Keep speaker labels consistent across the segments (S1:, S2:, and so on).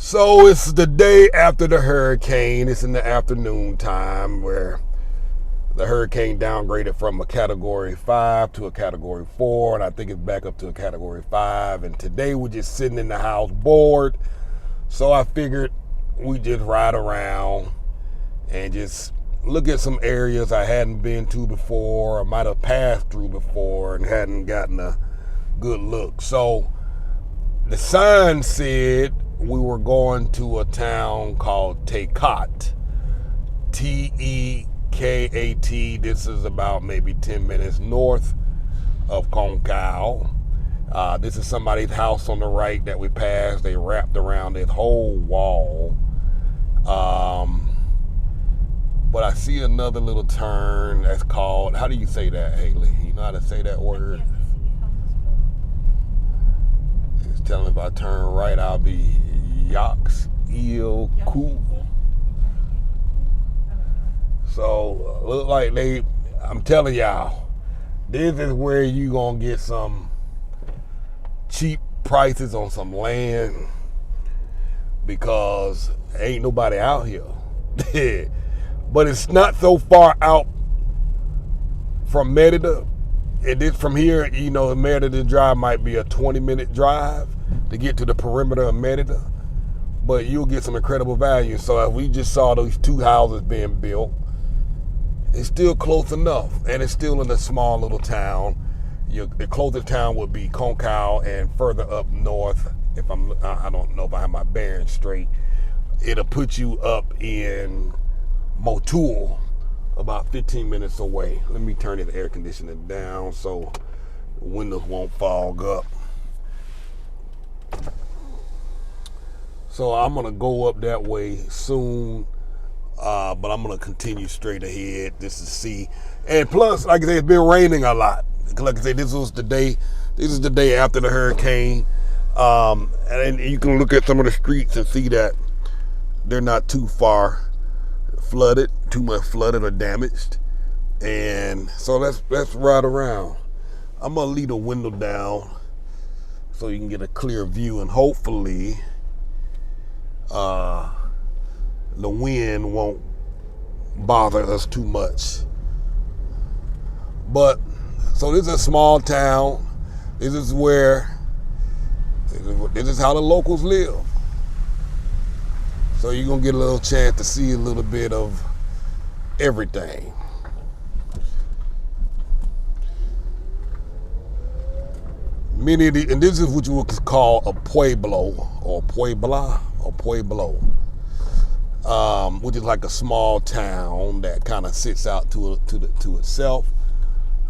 S1: So it's the day after the hurricane. It's in the afternoon time where the hurricane downgraded from a category 5 to a category 4, and I think it's back up to a category 5. And today we're just sitting in the house bored. So I figured we just ride around and just look at some areas I hadn't been to before or might have passed through before and hadn't gotten a good look. So the sign said we were going to a town called Tekat, Tekat. This is about maybe 10 minutes north of Concal. This is somebody's house on the right that we passed. They wrapped around this whole wall. But I see another little turn that's called, how do you say that, Haley? You know how to say that word? It's telling me if I turn right, I'll be Yaks Eel Ku. So, look like I'm telling y'all, this is where you gonna get some cheap prices on some land because ain't nobody out here. But it's not so far out from Merida. It is from here, Merida drive might be a 20-minute drive to get to the perimeter of Merida, but you'll get some incredible value. So if we just saw those two houses being built, it's still close enough, and it's still in a small little town. The closest town would be Concal, and further up north, I don't know if I have my bearings straight, it'll put you up in Motul, about 15 minutes away. Let me turn the air conditioning down so the windows won't fog up. So I'm gonna go up that way soon, but I'm gonna continue straight ahead just to see. And plus, like I said, it's been raining a lot. Like I said, this is the day after the hurricane, and you can look at some of the streets and see that they're not too much flooded or damaged. And so let's ride around. I'm gonna leave the window down so you can get a clear view, and hopefully the wind won't bother us too much. But so this is a small town. This is how the locals live. So you're gonna get a little chance to see a little bit of everything. Many of these, and this is what you would call a pueblo, which is like a small town that kind of sits out to itself.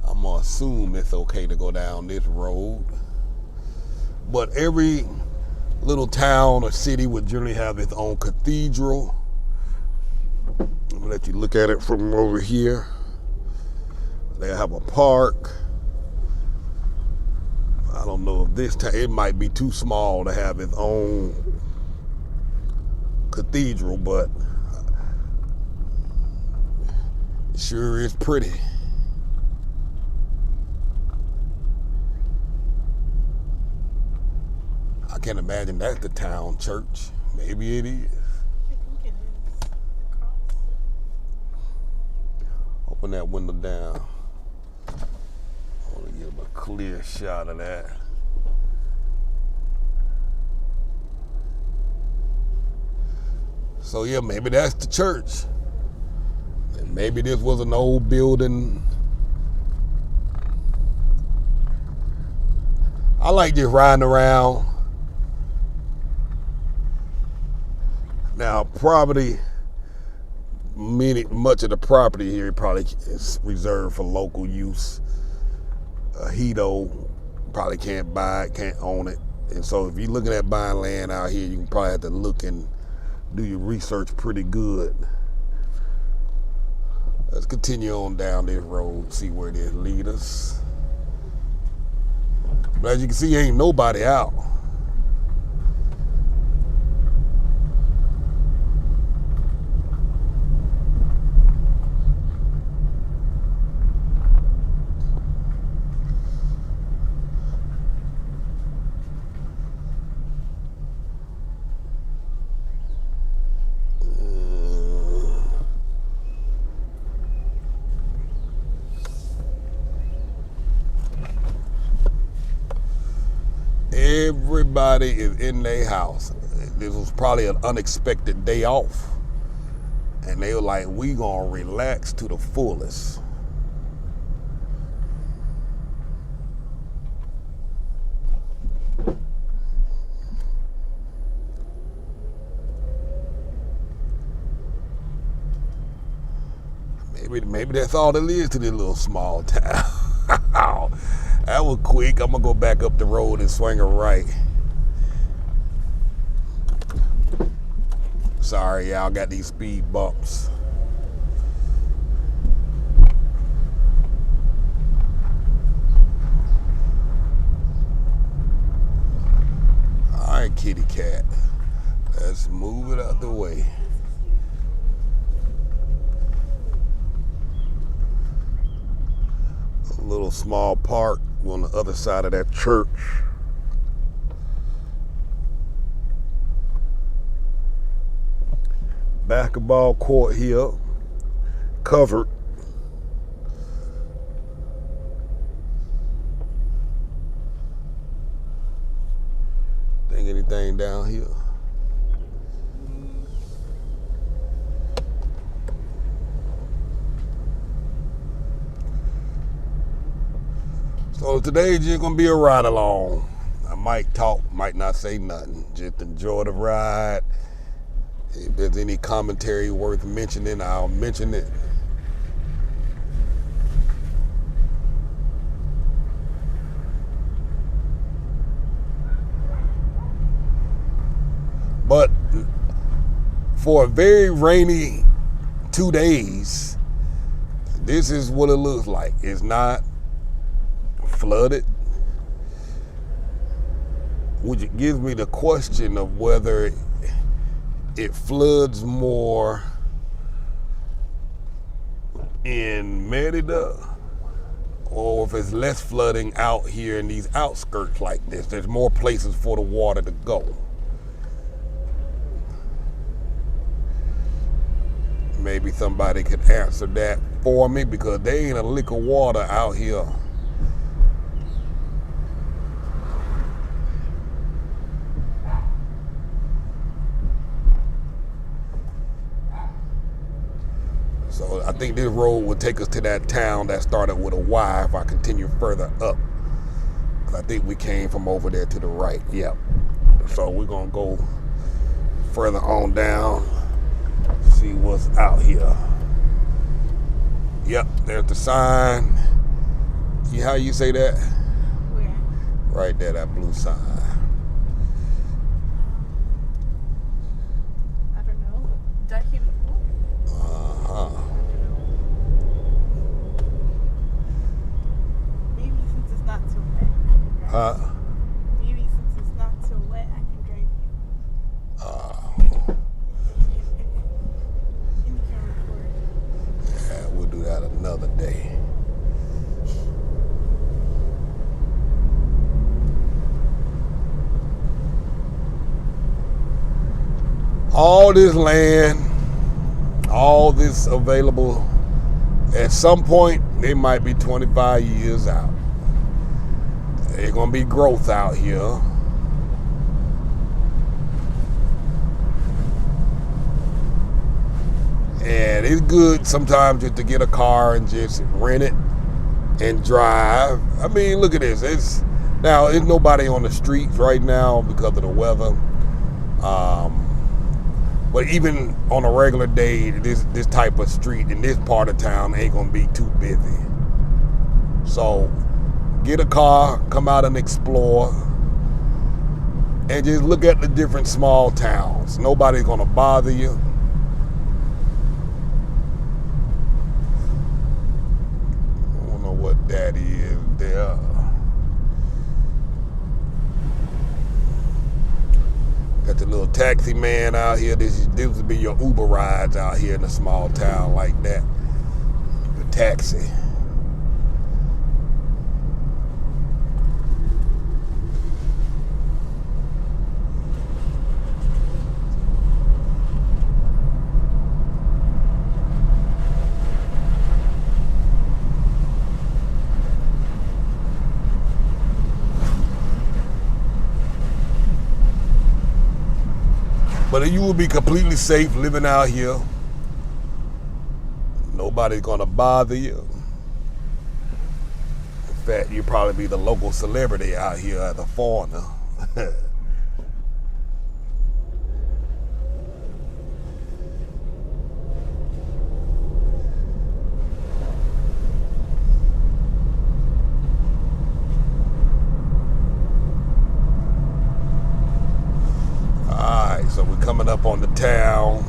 S1: I'm gonna assume it's okay to go down this road, but every little town or city would generally have its own cathedral. I'm gonna let you look at it from over here. They have a park. I don't know if it might be too small to have its own cathedral, but it sure is pretty. I can't imagine that's the town church. Maybe it is.
S2: I think it is.
S1: Open that window down. I want to give them a clear shot of that. So yeah, maybe that's the church. And maybe this was an old building. I like just riding around. Now, probably much of the property here probably is reserved for local use. Hito probably can't buy it, can't own it. And so if you're looking at buying land out here, you can probably have to look and do your research pretty good. Let's continue on down this road, see where this leads us. But as you can see, ain't nobody out. Everybody is in their house. This was probably an unexpected day off. And they were like, we gonna relax to the fullest. Maybe that's all there is to this little small town. That was quick. I'm gonna go back up the road and swing a right. Sorry, y'all got these speed bumps. All right, kitty cat. Let's move it out the way. A little small park on the other side of that church. Basketball court here, covered. Think anything down here? So today's just gonna be a ride along. I might talk, might not say nothing. Just enjoy the ride. If there's any commentary worth mentioning, I'll mention it. But for a very rainy 2 days, this is what it looks like. It's not flooded, which gives me the question of whether it floods more in Merida or if it's less flooding out here in these outskirts like this. There's more places for the water to go. Maybe somebody could answer that for me, because there ain't a lick of water out here. So I think this road will take us to that town that started with a Y if I continue further up. I think we came from over there to the right. Yep. So we're gonna go further on down, see what's out here. Yep, there's the sign. How you say that?
S2: Where?
S1: Right there, that blue sign.
S2: I don't know. Did I hear before? Maybe since it's not too wet, I can drive
S1: Huh?
S2: you. Maybe since it's not too wet, I can drive you. And you can record.
S1: Yeah, we'll do that another day. All this land, all this available, at some point, they might be 25 years out. There's gonna be growth out here. And it's good sometimes just to get a car and just rent it and drive. I mean, look at this. There's nobody on the streets right now because of the weather. But even on a regular day, this type of street in this part of town ain't gonna be too busy. So get a car, come out and explore, and just look at the different small towns. Nobody's gonna bother you. I don't know what that is there. Got the little taxi man out here. This would be your Uber rides out here in a small town like that. The taxi. But you will be completely safe living out here. Nobody's gonna bother you. In fact, you'll probably be the local celebrity out here as a foreigner. Alright, so we're coming up on the town.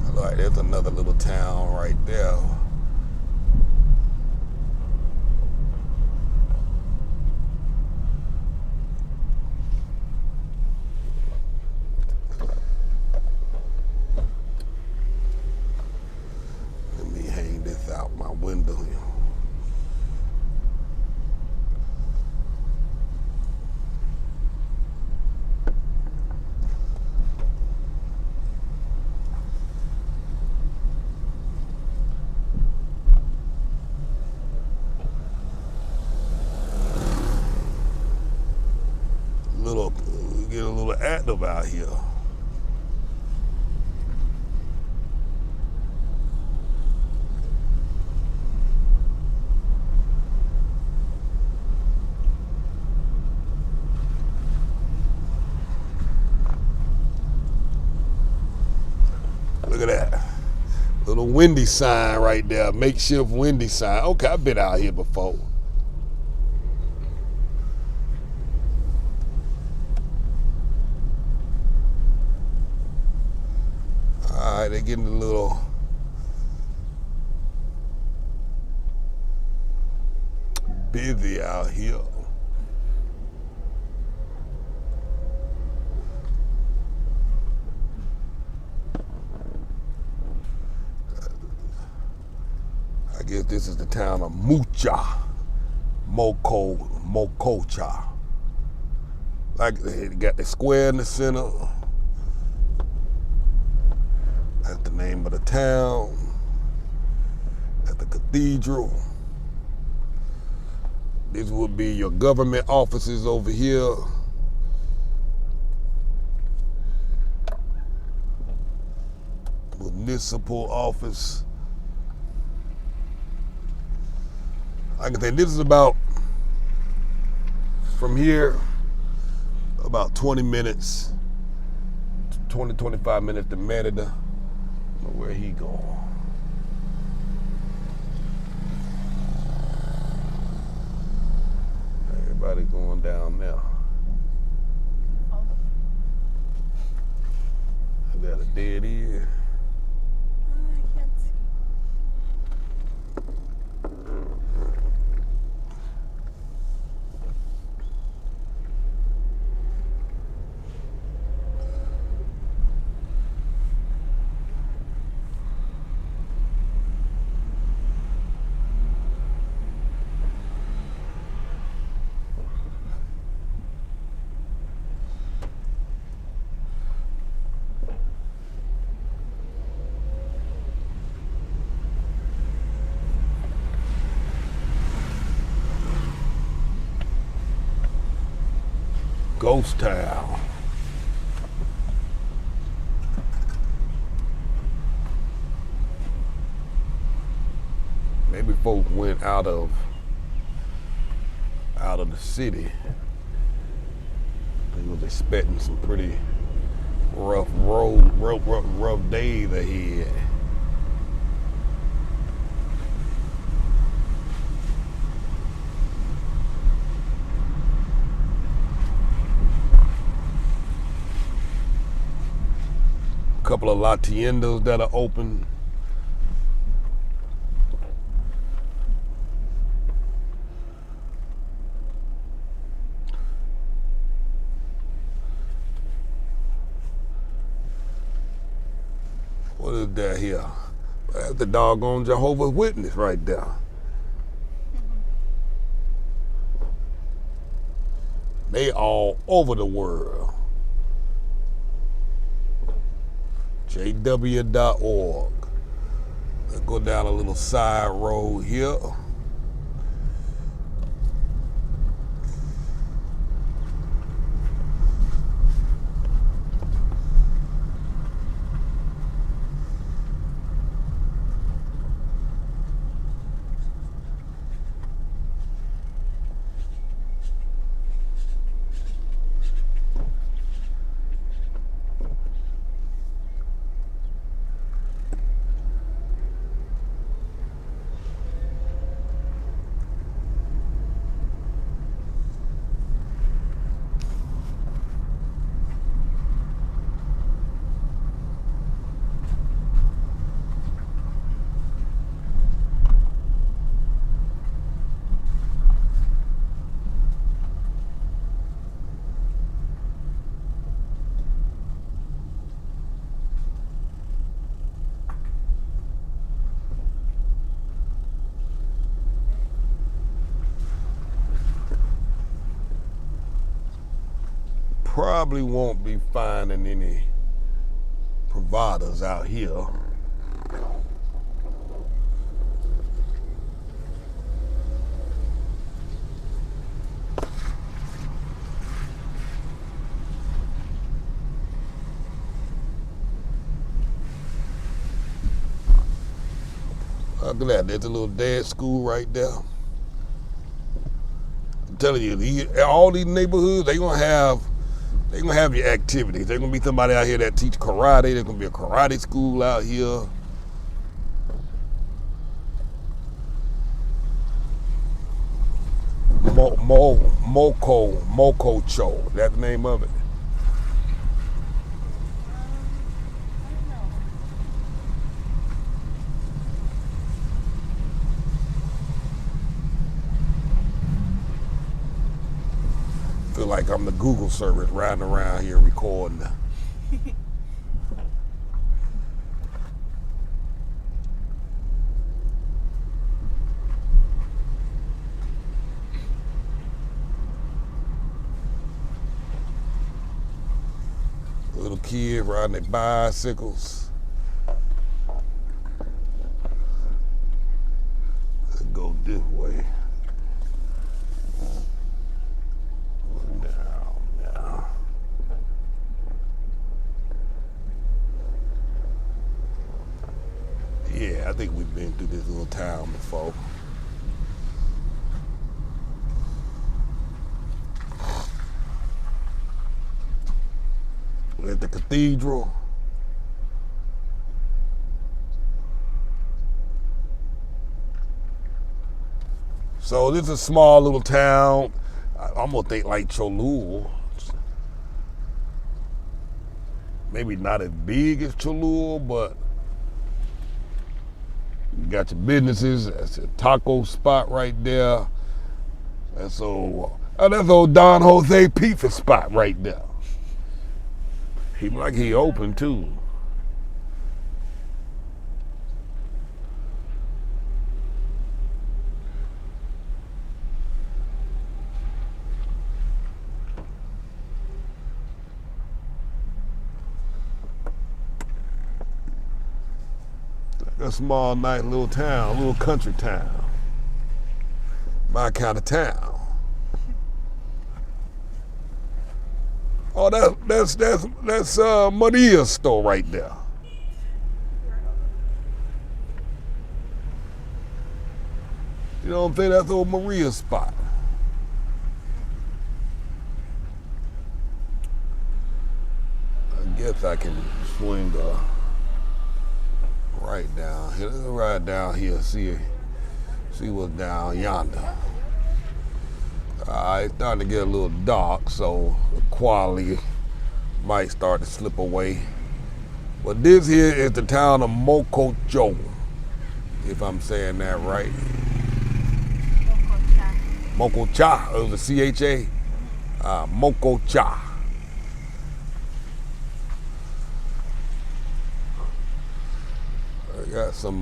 S1: Alright, there's another little town right there. Let me hang this out my window here. Get a little active out here. Look at that. Little windy sign right there. Makeshift windy sign. Okay, I've been out here before. Alright, they're getting a little busy out here. I guess this is the town of Mokocha. Like they got the square in the center. That's the name of the town. That's the cathedral. This would be your government offices over here. Municipal office. Like I said, this is about, from here, about 20 minutes, 20, 25 minutes to Merida. I don't know where he going. Everybody going down there. Is that a dead end?
S2: I can't see.
S1: Ghost town. Maybe folk went out of the city. They was expecting some pretty rough days ahead. Couple of La Tiendas that are open. What is that here? That's the doggone Jehovah's Witness right there. They all over the world. JW.org. Let's go down a little side road here. Probably won't be finding any providers out here. Look at that, there's a little dad school right there. I'm telling you, all these neighborhoods, they're gonna have your activities. There's gonna be somebody out here that teach karate. There's gonna be a karate school out here. Mokocho, that's the name of it. Feel like I'm the Google service riding around here recording. Little kids riding their bicycles. Let's go this way. Yeah, I think we've been through this little town before. We're at the cathedral. So this is a small little town. I almost think like Cholula. Maybe not as big as Cholula, but you got your businesses. That's a taco spot right there. That's old Don Jose pizza spot right there. He like he open too. A small, nice little town, little country town. My kind of town. Oh, that's Maria's store right there. You know what I'm saying? That's old Maria's spot. I guess I can swing right down here. Let's ride down here, see what's down yonder. It's starting to get a little dark, so the quality might start to slip away. But this here is the town of Mokocho, if I'm saying that right. Mokocha. It was a CHA. Mokocha. I got some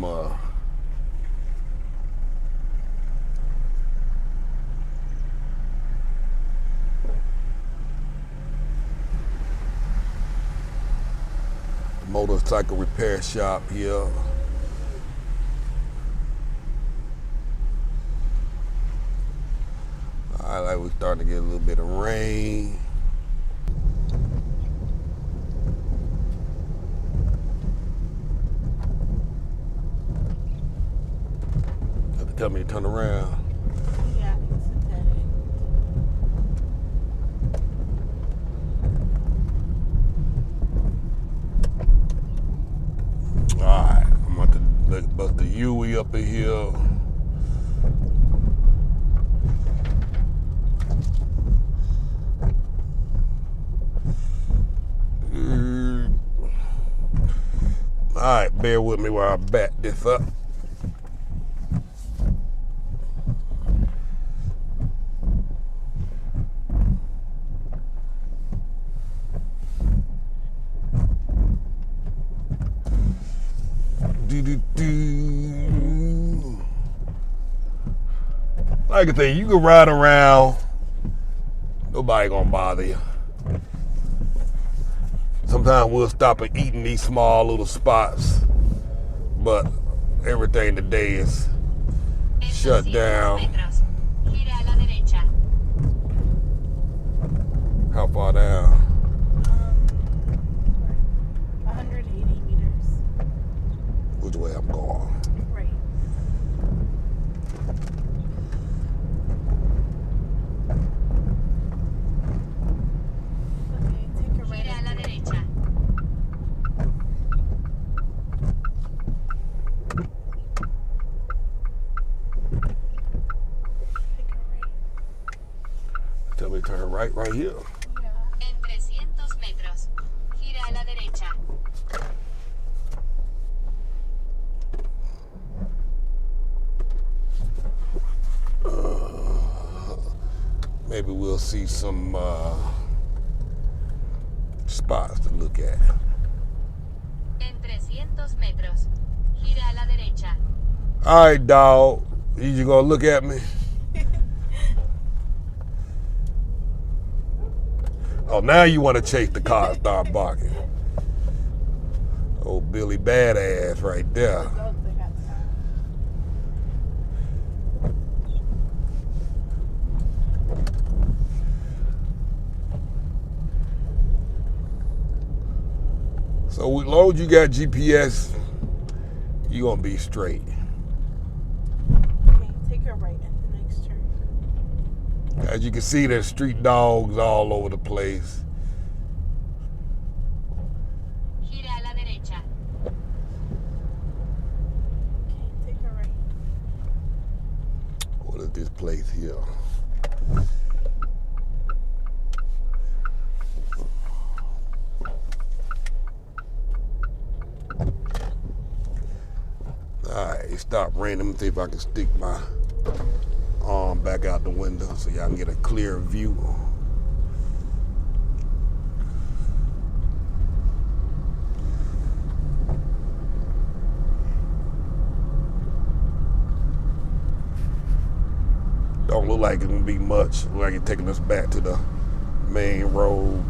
S1: motorcycle repair shop here. like we're starting to get a little bit of rain. Tell me to turn around.
S2: Yeah, it's synthetic.
S1: Alright, I'm about to bust the Yui up in here. Alright, bear with me while I back this up. Like I say, you can ride around, nobody gonna bother you. Sometimes we'll stop and eat in these small little spots, but everything today is shut down. How far down?
S2: 180 meters.
S1: Which way I'm going?
S2: Right. Okay, take a right.
S3: Gira a la derecha.
S2: Take a right.
S1: Tell me to turn right here.
S2: Yeah.
S3: En 300 metros. Gira a la derecha.
S1: Maybe we'll see some spots to look at.
S3: En 300 metros. Gira a la derecha.
S1: All right, dog. You gonna look at me? Oh, now you want to chase the car and start barking. Oh, Billy Badass right there.
S2: The dogs they got time.
S1: So as long as you got GPS, you gonna be straight.
S2: Okay, take a right at the next turn.
S1: As you can see, there's street dogs all over the place.
S3: Gira a la derecha.
S2: Okay, take a right.
S1: What is this place here? Alright, it stopped raining. Let me see if I can stick my arm back out the window so y'all can get a clear view. Don't look like it's gonna be much. Look like it's taking us back to the main road.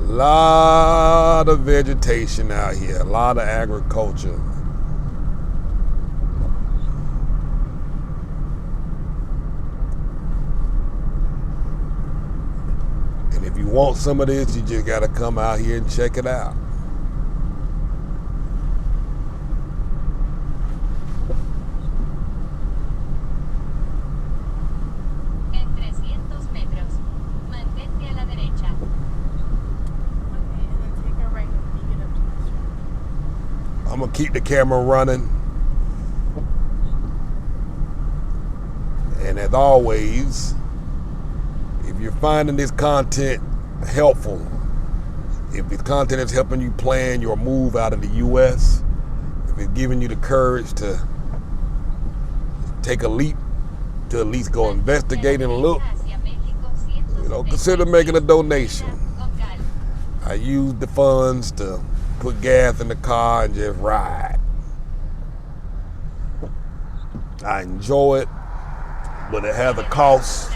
S1: Lot of vegetation out here, a lot of agriculture. And if you want some of this, you just gotta come out here and check it out.
S3: En 300 metros. Mantente a la derecha.
S2: Okay, and then take a right when you get up to this turn.
S1: I'm gonna keep the camera running. And as always, if you're finding this content helpful, if this content is helping you plan your move out of the U.S., if it's giving you the courage to take a leap, to at least go investigate and look,
S3: Hacia México, 170
S1: consider making a donation.
S3: Con calma.
S1: I use the funds to put gas in the car and just ride. I enjoy it, but it has a cost.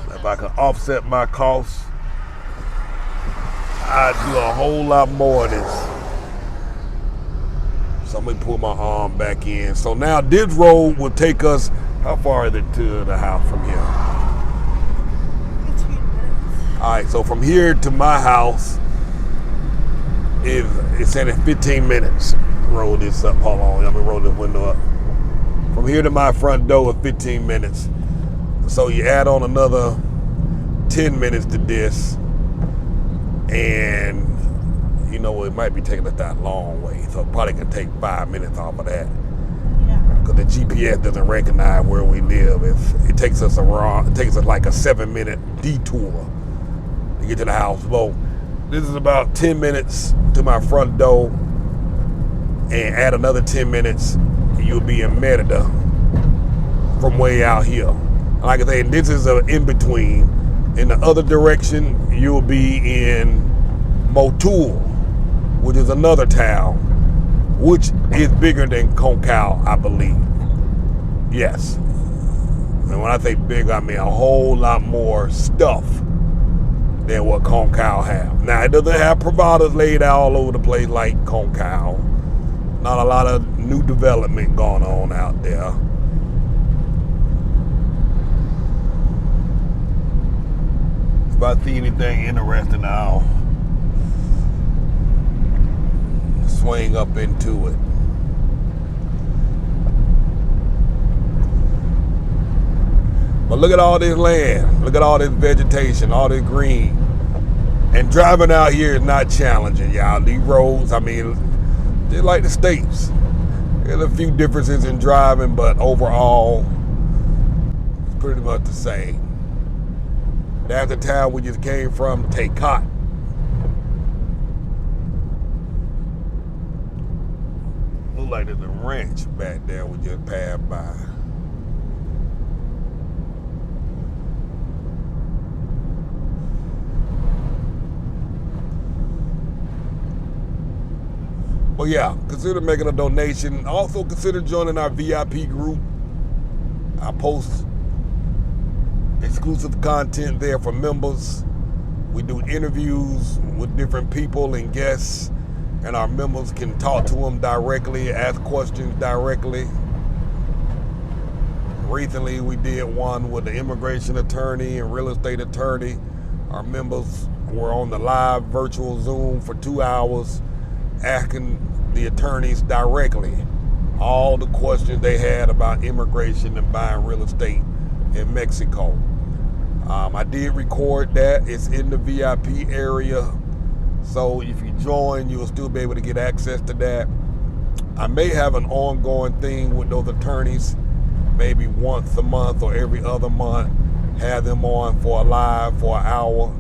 S1: If I can offset my costs, I'd do a whole lot more of this. So let me pull my arm back in. So now this road will take us, how far is it to the house from here?
S2: 15 minutes.
S1: All right, so from here to my house, it's at 15 minutes. Roll this up, hold on, let me roll this window up. From here to my front door is 15 minutes. So you add on another 10 minutes to this, and you know, it might be taking us that long way. So it probably can take 5 minutes off of that.
S2: Yeah.
S1: Because the GPS doesn't recognize where we live. It takes us like a 7-minute detour to get to the house. So this is about 10 minutes to my front door, and add another 10 minutes, you'll be in Merida from way out here. Like I say, this is an in-between. In the other direction, you'll be in Motul, which is another town, which is bigger than Concal, I believe. Yes. And when I say big, I mean a whole lot more stuff than what Concal have. Now, it doesn't have providers laid out all over the place like Concal. Not a lot of new development going on out there. If I see anything interesting, I'll swing up into it. But look at all this land. Look at all this vegetation, all this green. And driving out here is not challenging, y'all. These roads, I mean, they're like the States. There's a few differences in driving, but overall, it's pretty much the same. That's the town we just came from, Taycott. Look like there's a ranch back there we just passed by. Well, yeah, consider making a donation. Also consider joining our VIP group. I post exclusive content there for members. We do interviews with different people and guests, and our members can talk to them directly, ask questions directly. Recently, we did one with the immigration attorney and real estate attorney. Our members were on the live virtual Zoom for 2 hours, asking the attorneys directly all the questions they had about immigration and buying real estate in Mexico. I did record that. It's in the VIP area. So if you join, you'll still be able to get access to that. I may have an ongoing thing with those attorneys, maybe once a month or every other month, have them on for a live for an hour.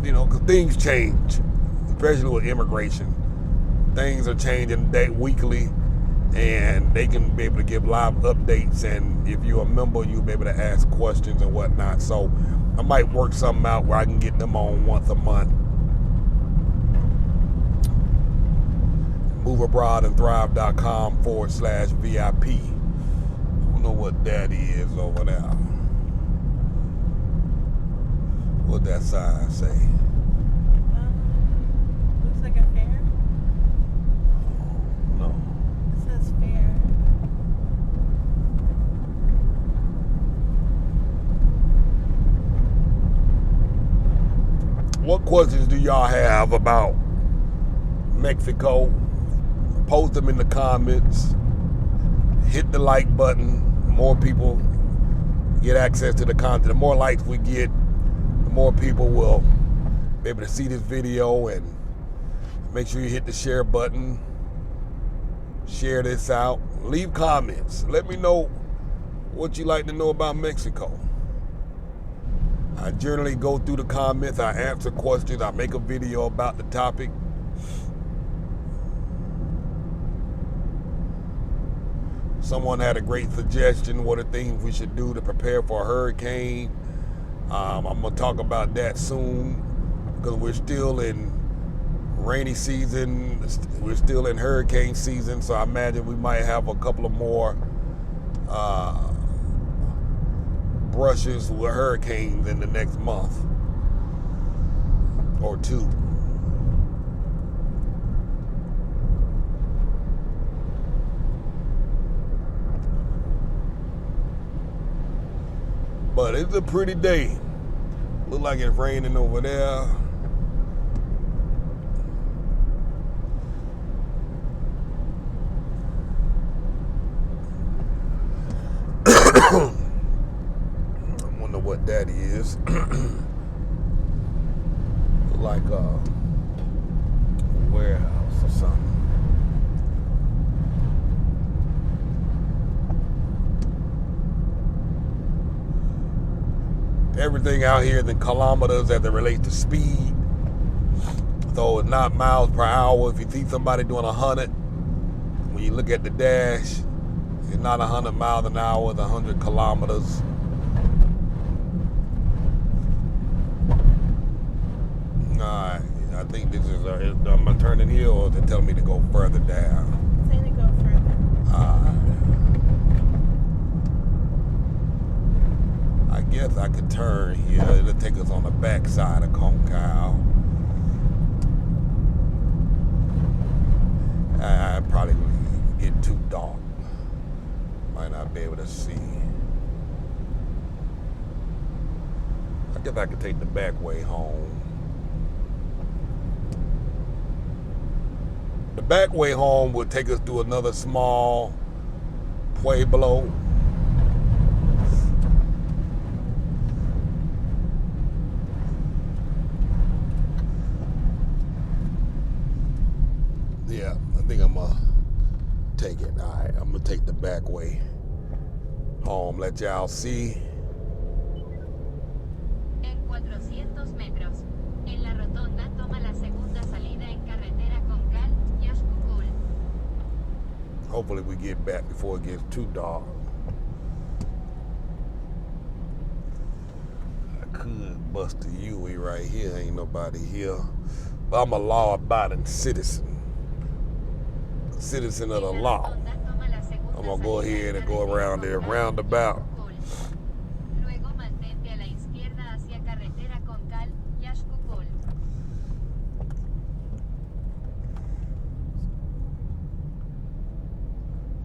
S1: You know, because things change, especially with immigration. Things are changing weekly, and they can be able to give live updates, and if you're a member, you'll be able to ask questions and whatnot. So I might work something out where I can get them on once a month. moveabroadandthrive.com/VIP. I don't know what that is over there. What that sign say?
S2: Looks like a fair.
S1: No.
S2: It says fair.
S1: What questions do y'all have about Mexico? Post them in the comments. Hit the like button. The more people get access to the content, the more likes we get, the more people will be able to see this video. And make sure you hit the share button. Share this out. Leave comments. Let me know what you like to know about Mexico. I generally go through the comments. I answer questions. I make a video about the topic. Someone had a great suggestion. What are things we should do to prepare for a hurricane? I'm going to talk about that soon, because we're still in rainy season. We're still in hurricane season, so I imagine we might have a couple of more brushes with hurricanes in the next month or two. But it's a pretty day. Look like it's raining over there. I wonder what that is. Like a warehouse or something. Everything out here is in kilometers as it relates to speed. So it's not miles per hour. If you see somebody doing 100, when you look at the dash, it's not 100 miles an hour, it's 100 kilometers. Alright, I think this is, am I turning here or is it telling me to go further down?
S2: Saying to go further.
S1: I guess I could turn here. It'll take us on the back side of Concal. I probably get too dark. Might not be able to see. I guess I could take the back way home. The back way home would take us to another small pueblo. Yeah, I think I'm gonna take it. All right, I'm gonna take the back way home. Let y'all see.
S3: En 400 metros, en la rotonda toma la segunda salida en carretera Concal, Yaxcucul.
S1: Hopefully we get back before it gets too dark. I could bust a Yui right here. Ain't nobody here. But I'm a law-abiding citizen. Citizen of the law. I'm gonna go ahead and go around there roundabout.
S3: Luego mantente a la izquierda hacia carretera Concal, Yaxcucul.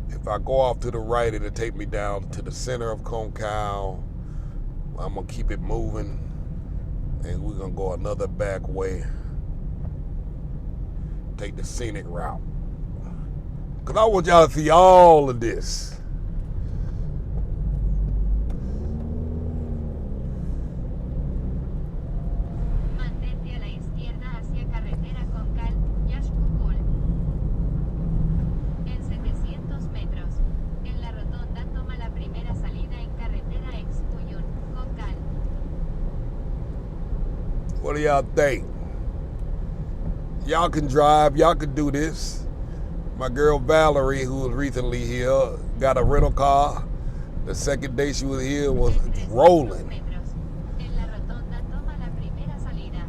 S1: If I go off to the right, it'll take me down to the center of Concal. I'm gonna keep it moving, and we're gonna go another back way. Take the scenic route. Cause I want y'all to see all of this.
S3: Mantente a la izquierda hacia carretera Concal, Yaxcucul. En 700 metros, en la rotonda toma la primera salida en carretera Excuyun, Concal.
S1: What do y'all think? Y'all can drive, y'all can do this. My girl Valerie, who was recently here, got a rental car. The second day she was here was
S3: En 300
S1: rolling.
S3: metros, en la rotonda toma la primera salida.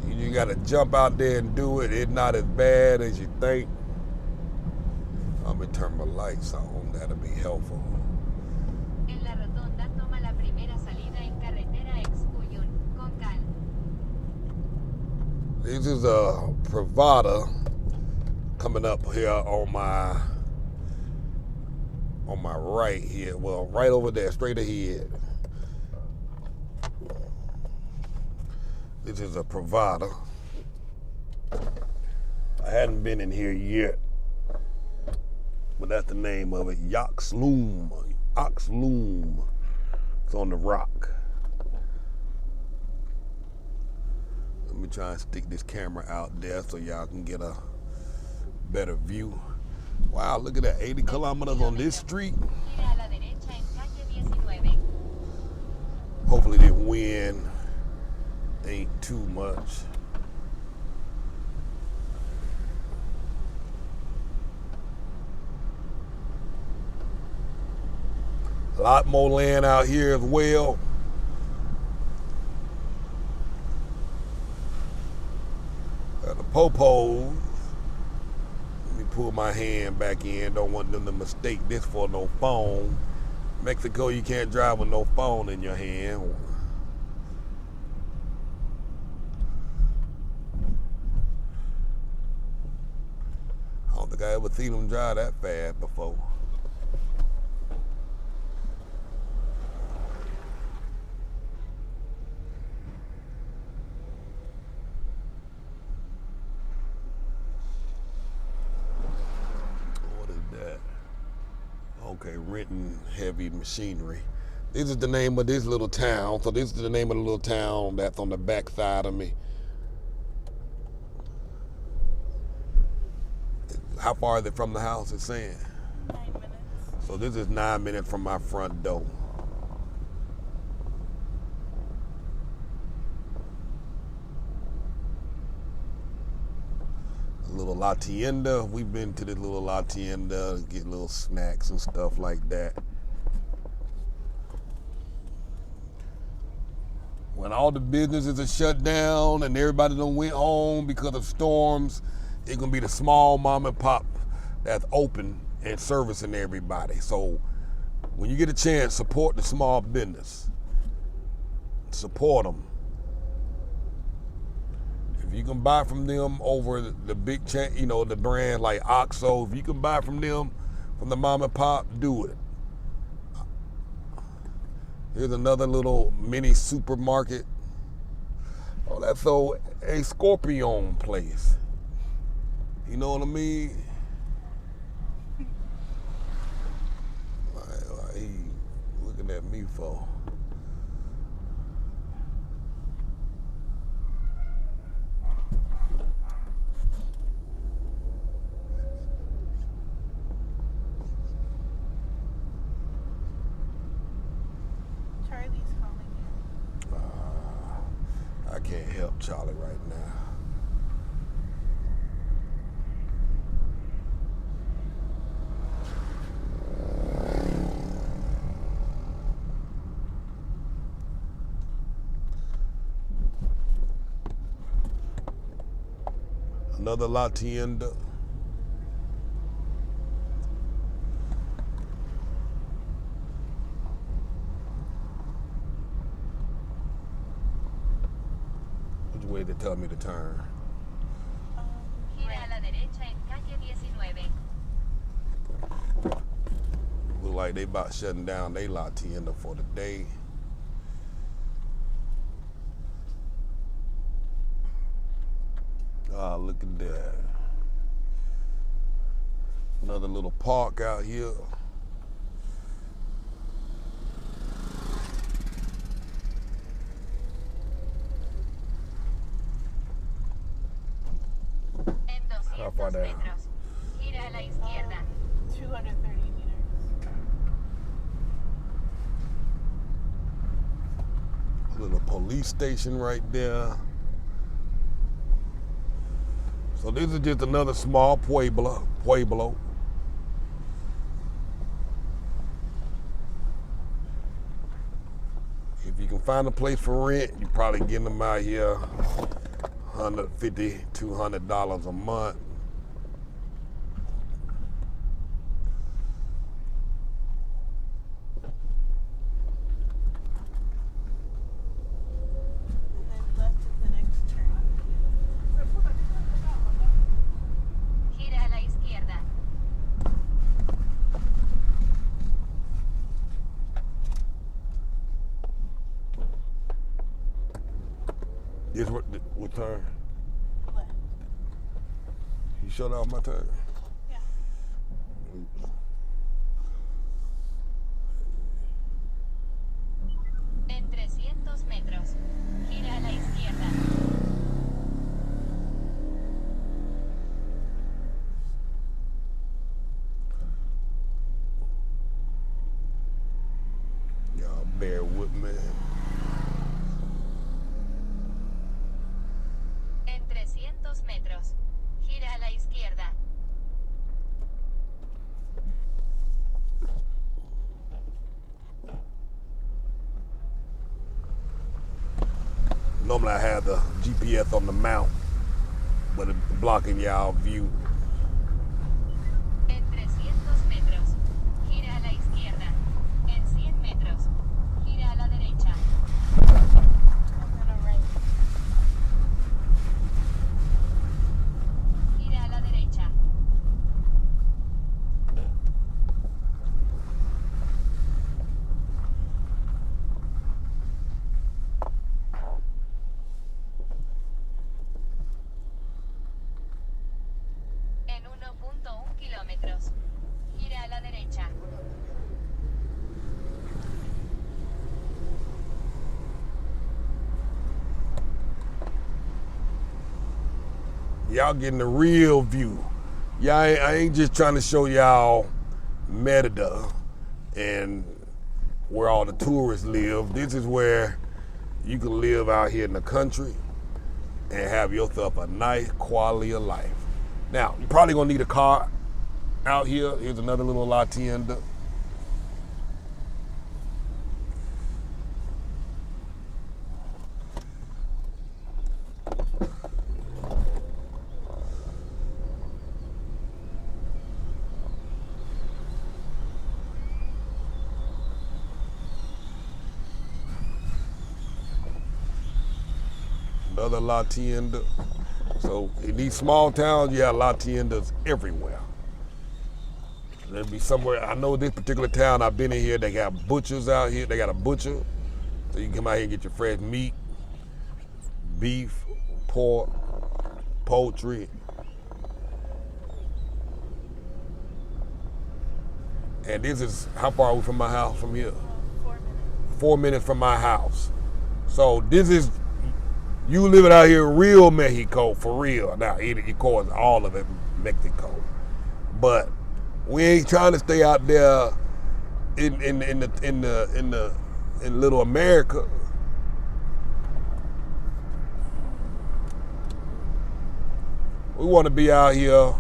S1: You gotta jump out there and do it. It's not as bad as you think. I'm gonna turn my lights on, that'll be helpful.
S3: En la rotonda toma la primera salida en carretera Excuyun, Concal.
S1: This is a Pravada coming up here on my right here. Well, right over there, straight ahead. This is a Pravada. I hadn't been in here yet, but that's the name of it. Oxloom. Oxloom. It's on the rock. Let me try and stick this camera out there so y'all can get a better view. Wow, look at that, 80 kilometers on this street.
S3: Gira a la derecha en calle 19.
S1: Hopefully the wind ain't too much. A lot more land out here as well. The popos. Let me pull my hand back in. Don't want them to mistake this for no phone. Mexico, you can't drive with no phone in your hand. I don't think I ever seen them drive that fast before. Okay, renting heavy machinery. This is the name of this little town. So this is the name of the little town that's on the back side of me. How far is it from the house? It's saying
S2: 9 minutes.
S1: so this is 9 minutes from my front door. A little La Tienda. We've been to this little La Tienda, get little snacks and stuff like that. When all the businesses are shut down and everybody done went home because of storms, it's gonna be the small mom and pop that's open and servicing everybody. So when you get a chance, support the small business. Support them. If you can buy from them over the big chain, you know, the brand like Oxo, if you can buy from them, from the mom and pop, do it. Here's another little mini supermarket. Oh, that's a Scorpion place. You know what I mean? Why he looking at me for?
S2: Charlie's calling you.
S1: I can't help Charlie right now. Another La Tienda. Which way they tell me to turn?
S3: Gira a la derecha en calle 19.
S1: Look like they about shutting down they La Tienda for the day. Ah, look at that. Another little park out here.
S3: En
S1: How far
S3: 200
S1: down?
S3: metros. Gira a la izquierda.
S2: 230 meters.
S1: A little police station right there. So this is just another small pueblo. If you can find a place for rent, you're probably getting them out here $150, $200 a month.
S2: And then left at the next turn.
S3: Gira a la izquierda.
S1: This what turn?
S2: Left.
S1: You shut off my turn?
S2: Yeah.
S3: En 300 metros. Gira a la izquierda.
S1: Y'all bear with me.
S3: En 300 metros. Gira a la izquierda.
S1: Normally I have the GPS on the mount, but it's blocking y'all view.
S3: metros. Gira a la derecha.
S1: Y'all getting the real view. I ain't just trying to show y'all Merida and where all the tourists live. This is where you can live out here in the country and have yourself a nice quality of life. Now, you're probably gonna need a car out here. Here's another little La Tienda. Another La Tienda. So in these small towns, you have La Tiendas everywhere. There'll be somewhere, I know this particular town I've been in here, they got butchers out here. They got a butcher. So you can come out here and get your fresh meat, beef, pork, poultry. And this is, how far are we from my house from here?
S2: 4 minutes.
S1: 4 minutes from my house. So this is, you living out here in real Mexico, for real. Now, of course, all of it Mexico. But we ain't trying to stay out there in little America. We want to be out here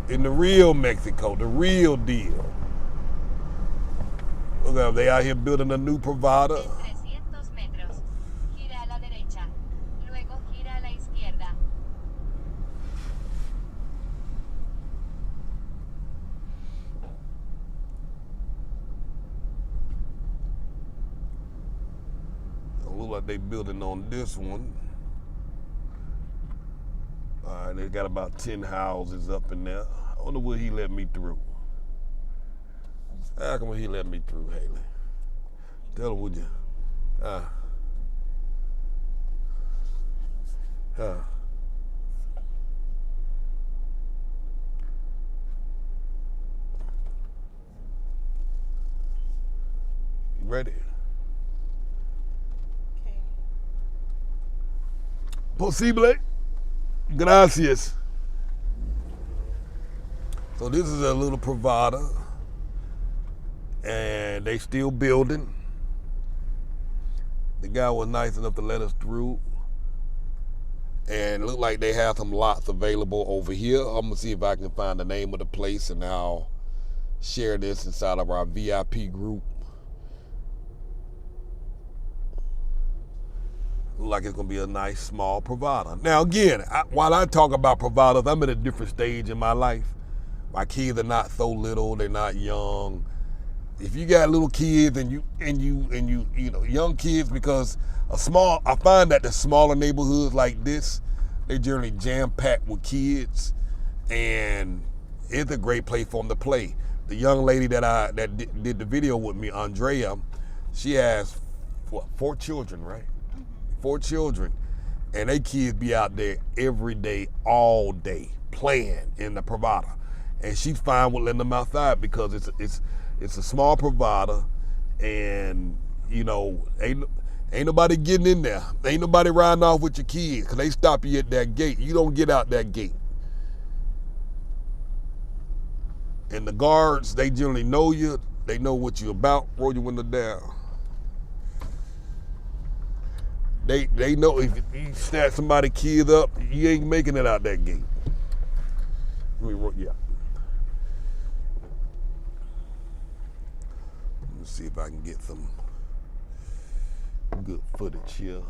S1: in the real Mexico, the real deal. Look, they out here building a new provider.
S3: En 300 metros. Gira a la derecha. Luego gira a la izquierda.
S1: It look like they building on this one. All right, they got about 10 houses up in there. I wonder will he let me through. How come he let me through, Haley? Tell him, would you? You ready?
S2: Okay.
S1: Posible. Gracias. So this is a little provider, and they still building. The guy was nice enough to let us through, and it looked like they have some lots available over here. I'm gonna see if I can find the name of the place, and I'll share this inside of our VIP group. Look like it's gonna be a nice small provider. Now again, while I talk about providers, I'm at a different stage in my life. My kids are not so little, they're not young. If you got little kids and you know, young kids, because I find that the smaller neighborhoods like this, they generally jam-packed with kids, and it's a great place for them to play. The young lady that did the video with me, Andrea, she has 4 children, right? 4 children, and they kids be out there every day, all day, playing in the provider, and she's fine with letting them outside because it's a small provider, and you know, ain't nobody getting in there. Ain't nobody riding off with your kids because they stop you at that gate. You don't get out that gate. And the guards, they generally know you. They know what you're about. Roll your window down. They know if you snatch somebody's kid up, you ain't making it out that gate. Yeah. Let's see if I can get some good footage here.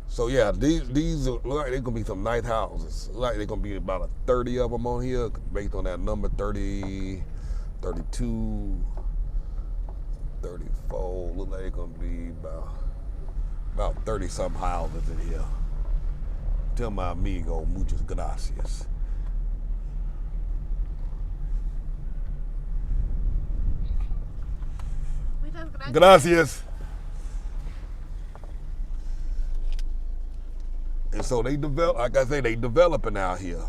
S1: So yeah, these look like they're gonna be some nice houses. Look like they're gonna be about 30 of them on here, based on that number 30, 32, 34. Look like they're gonna be about 30 some houses in here. Tell my amigo muchas gracias. Gracias. And so they develop, like I say, they developing out here.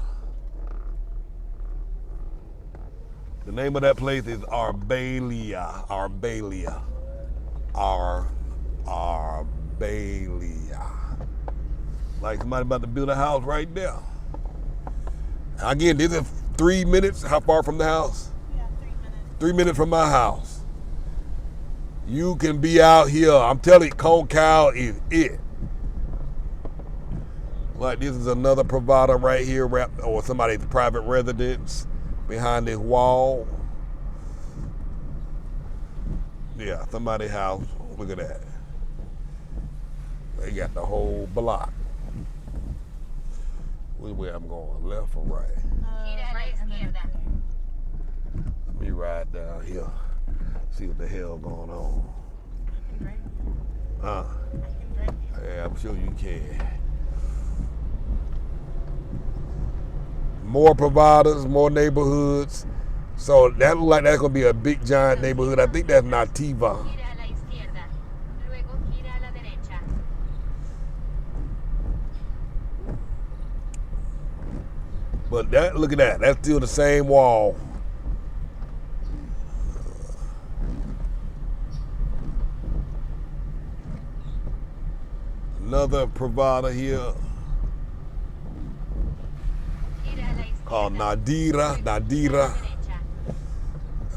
S1: The name of that place is Arbelia. Arbelia. Arbelia. Like somebody about to build a house right there. Again, this is 3 minutes. How far from the house?
S2: Yeah, 3 minutes.
S1: 3 minutes from my house. You can be out here. I'm telling you, Concal is it. Like this is another provider right here, or somebody's private residence behind this wall. Yeah, somebody's house. Look at that. They got the whole block. Which way I'm going, left or right?
S3: Gira a la
S2: Right and then
S3: izquierda.
S1: Let me ride down here. See what the hell going on.
S2: I can drive you.
S1: Huh?
S2: I can drive you.
S1: Yeah, I'm sure you can. More providers, more neighborhoods. So that look like that's gonna be a big giant neighborhood. I think that's Nativa.
S3: Gira a la izquierda. Luego gira a la derecha.
S1: But that, look at that. That's still the same wall. Another provider here
S3: Gira a la izquierda.
S1: called Nadira.
S3: Luego gira a la
S1: Nadira.
S3: derecha.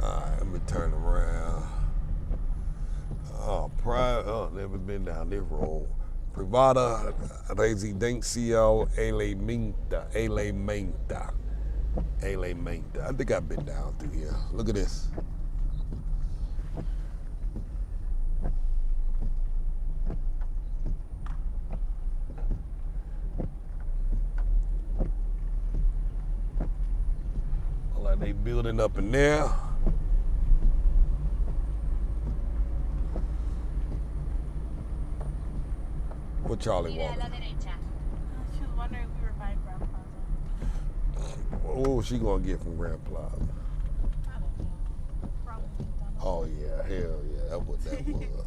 S1: Alright, let me turn around. Never been down this road. Privada Residencial Elementa. Elementa. Elementa. I think I've been down through here. Look at this. Look like they building up in there. What Charlie
S3: Gira a la
S1: want?
S3: derecha.
S2: She was wondering if we were buying Grand Plaza.
S1: What was she gonna get from Grand Plaza?
S2: I don't know. Probably McDonald's.
S1: Oh yeah, hell yeah, that's what that was.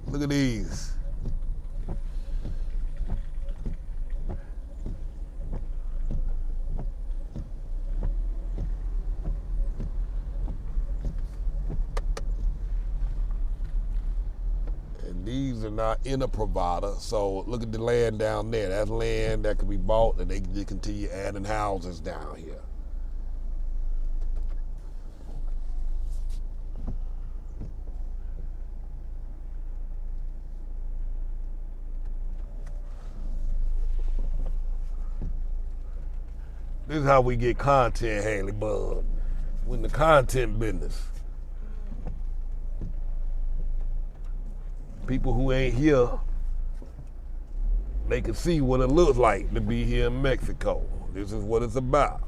S1: Look at these. And these are not in a provider, so look at the land down there. That's land that could be bought and they continue adding houses down here. This is how we get content, Haley Bud. We're in the content business. People who ain't here, they can see what it looks like to be here in Mexico. This is what it's about.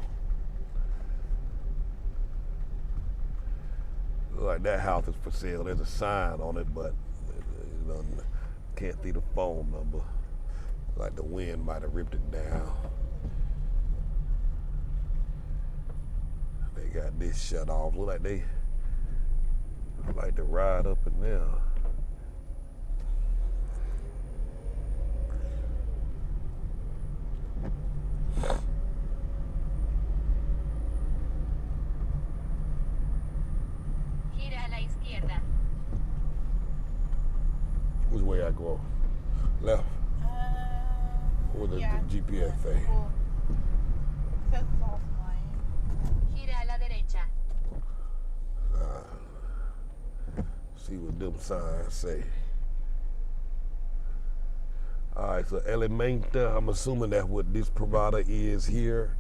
S1: Look like that house is for sale. There's a sign on it, but you know, can't see the phone number. Like the wind might have ripped it down. They got this shut off. Look like they like to ride up in there.
S3: Gira a la izquierda.
S1: Which way I go? Left. What does
S2: Yeah,
S1: the GPS say?
S2: cool. It says it's offline.
S3: Gira a la derecha.
S1: See what them signs say. All right, so Elementa, I'm assuming that's what this provider is here.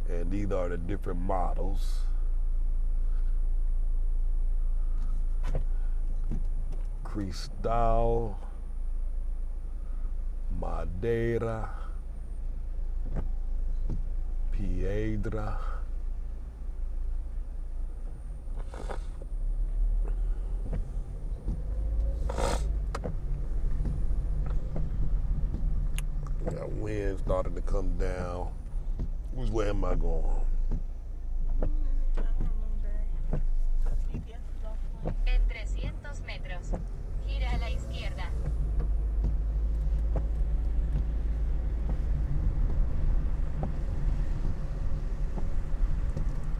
S1: And these are the different models. Cristal, Madeira, Piedra. Got wind starting to come down. Which way am I going?
S2: I don't remember. The GPS is offline.
S3: En 300 metros. Gira a la izquierda.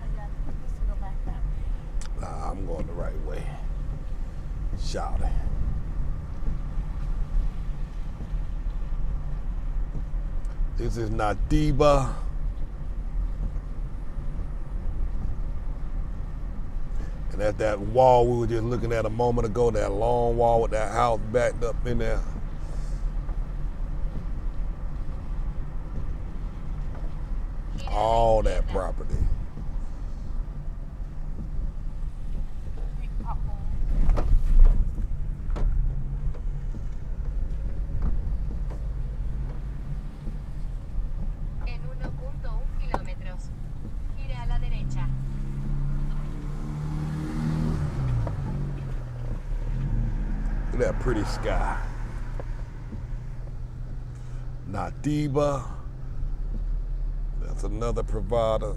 S2: Oh, yeah, I think we're supposed to go back
S1: shouting. This is Natiba. And that's that wall we were just looking at a moment ago, that long wall with that house backed up in there. All that property.
S2: Big pothole.
S3: En 1.1 kilómetros. Gire a la derecha.
S1: Look at that pretty sky. Natiba. That's another provider.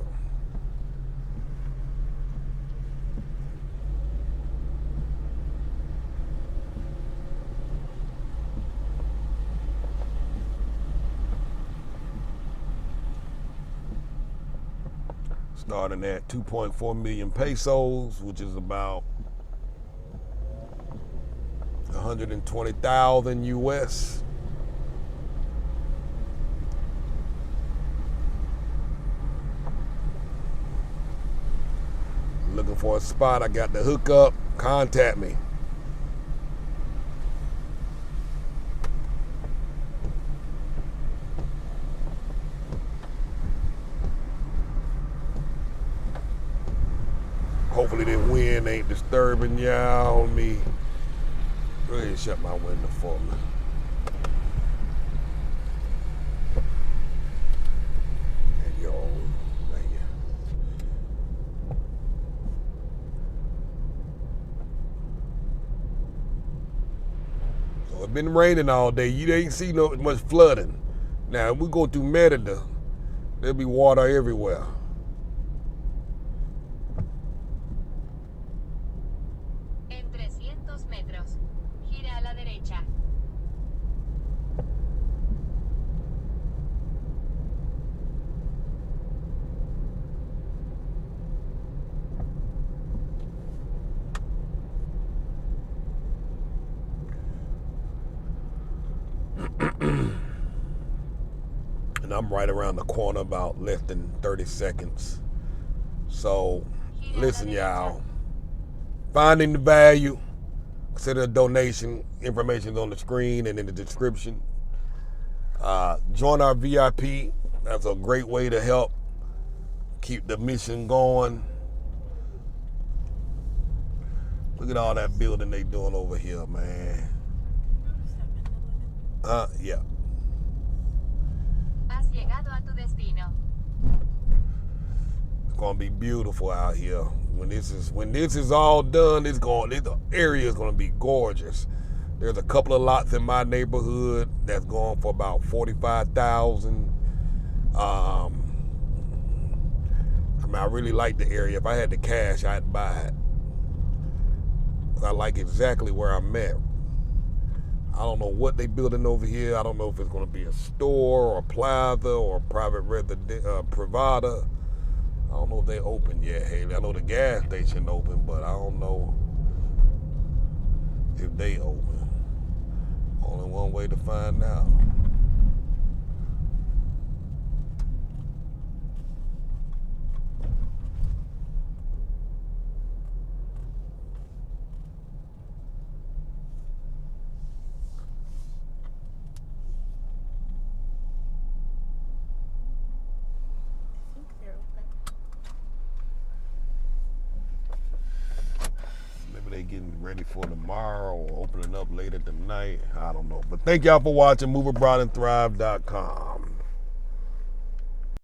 S1: Starting at 2.4 million pesos, which is about 120,000 US. Looking for a spot, I got the hookup, contact me. Hopefully the wind ain't disturbing y'all. Let me go ahead and shut my window for me. There you go. Thank you. So it's been raining all day. You ain't see no much flooding. Now if we go through Merida, there'll be water everywhere.
S3: En 300 metros. Gira a la derecha.
S1: And I'm right around the corner, about less than 30 seconds. So listen, y'all. Finding the value, consider a donation. Information is on the screen and in the description. Join our VIP. That's a great way to help keep the mission going. Look at all that building they doing over here, man. Yeah.
S3: Has llegado a tu destino.
S1: It's gonna be beautiful out here. When this is all done, the area is gonna be gorgeous. There's a couple of lots in my neighborhood that's going for about 45,000. I mean, I really like the area. If I had the cash, I'd buy it. I like exactly where I'm at. I don't know what they building over here. I don't know if it's going to be a store or a plaza or a private provider. I don't know if they open yet, Haley. I know the gas station open, but I don't know if they open. Only one way to find out.
S2: I think they're open.
S1: Maybe they getting ready for tomorrow or opening up later tonight. I don't know. But thank y'all for watching. MoveAbroadandThrive.com.